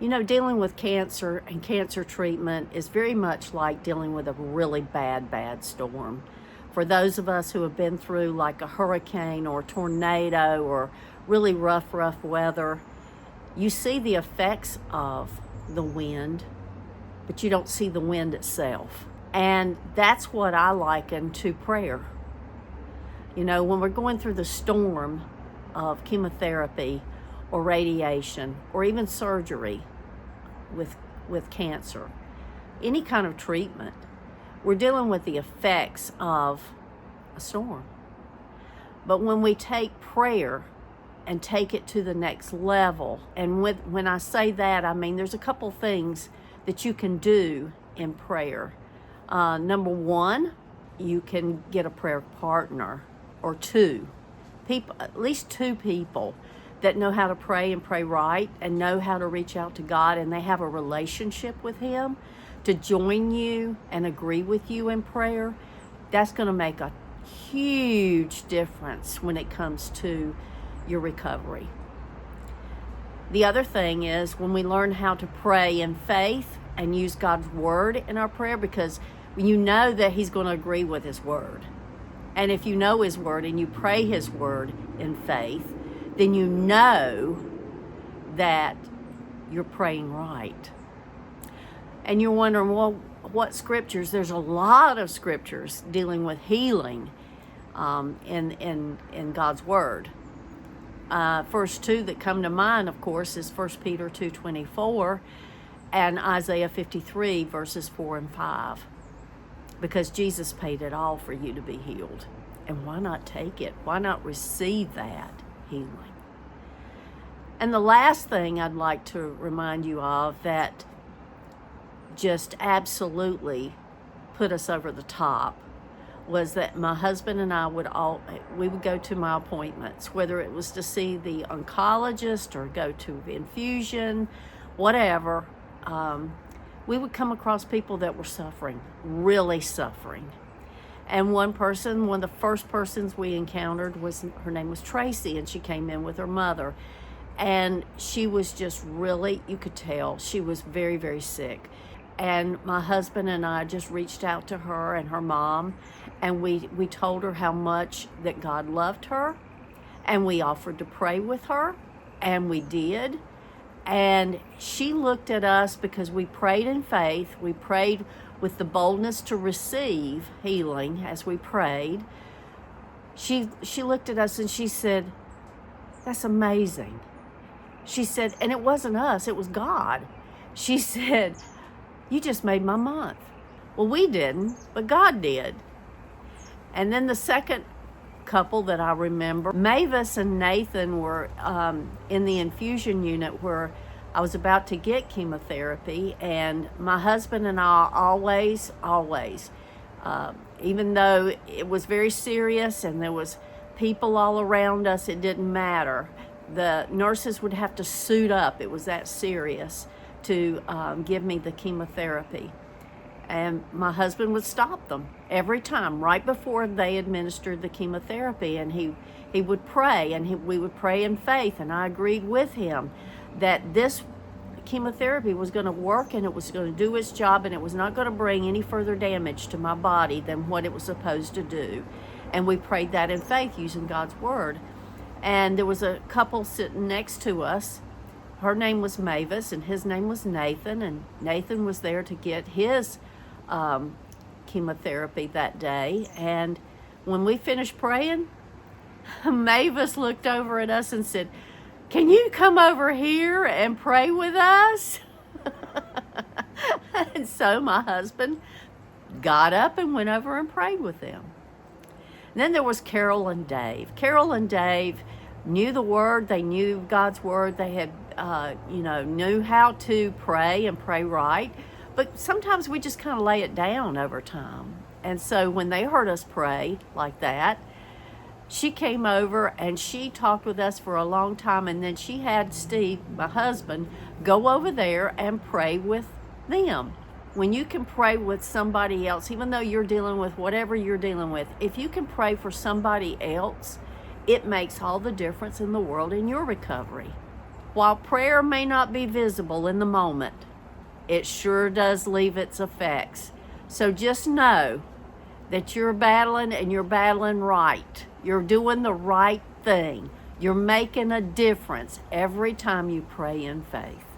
You know, dealing with cancer and cancer treatment is very much like dealing with a really bad storm. For those of us who have been through like a hurricane or a tornado or really rough weather, you see the effects of the wind, but you don't see the wind itself. And that's what I liken to prayer. You know, when we're going through the storm of chemotherapy or radiation or even surgery with cancer, any kind of treatment, we're dealing with the effects of a storm. But when we take prayer and take it to the next level, and when I say that, I mean there's a couple things that you can do in prayer. Number one, you can get a prayer partner or two people, at least two people that know how to pray and pray right and know how to reach out to God, and they have a relationship with Him to join you and agree with you in prayer. That's going to make a huge difference when it comes to your recovery. The other thing is when we learn how to pray in faith and use God's word in our prayer, because you know that He's going to agree with His word. And if you know His word and you pray His word in faith, then you know that you're praying right. And you're wondering, well, what scriptures? There's a lot of scriptures dealing with healing in God's word. First two that come to mind, of course, is 1 Peter 2:24 and Isaiah 53 verses 4 and 5. Because Jesus paid it all for you to be healed. And why not take it? Why not receive that healing? And the last thing I'd like to remind you of that just absolutely put us over the top was that my husband and I would go to my appointments, whether it was to see the oncologist or go to infusion, whatever. We would come across people that were suffering, really suffering. And one of the first persons we encountered her name was Tracy, and she came in with her mother. And she was just really, you could tell, she was very, very sick. And my husband and I just reached out to her and her mom, and we told her how much that God loved her, and we offered to pray with her, and we did. And she looked at us because we prayed in faith. We prayed with the boldness to receive healing as we prayed. She looked at us and she said, "That's amazing." She said, and it wasn't us, it was God. She said, "You just made my month." Well, we didn't, but God did. And then the second couple that I remember, Mavis and Nathan were in the infusion unit where I was about to get chemotherapy, and my husband and I always, even though it was very serious and there was people all around us, it didn't matter. The nurses would have to suit up. It was that serious to give me the chemotherapy. And my husband would stop them every time, right before they administered the chemotherapy. And he would pray, and we would pray in faith. And I agreed with him that this chemotherapy was going to work, and it was going to do its job, and it was not going to bring any further damage to my body than what it was supposed to do. And we prayed that in faith using God's word. And there was a couple sitting next to us. Her name was Mavis, and his name was Nathan. And Nathan was there to get his chemotherapy that day. And when we finished praying, Mavis looked over at us and said, "Can you come over here and pray with us?" And so my husband got up and went over and prayed with them. And then there was Carol and Dave. Carol and Dave knew the word. They knew God's word. They had, knew how to pray and pray right. But sometimes we just kind of lay it down over time. And so when they heard us pray like that, she came over and she talked with us for a long time. And then she had Steve, my husband, go over there and pray with them. When you can pray with somebody else, even though you're dealing with whatever you're dealing with, if you can pray for somebody else, it makes all the difference in the world in your recovery. While prayer may not be visible in the moment, it sure does leave its effects. So just know that you're battling, and you're battling right. You're doing the right thing. You're making a difference every time you pray in faith.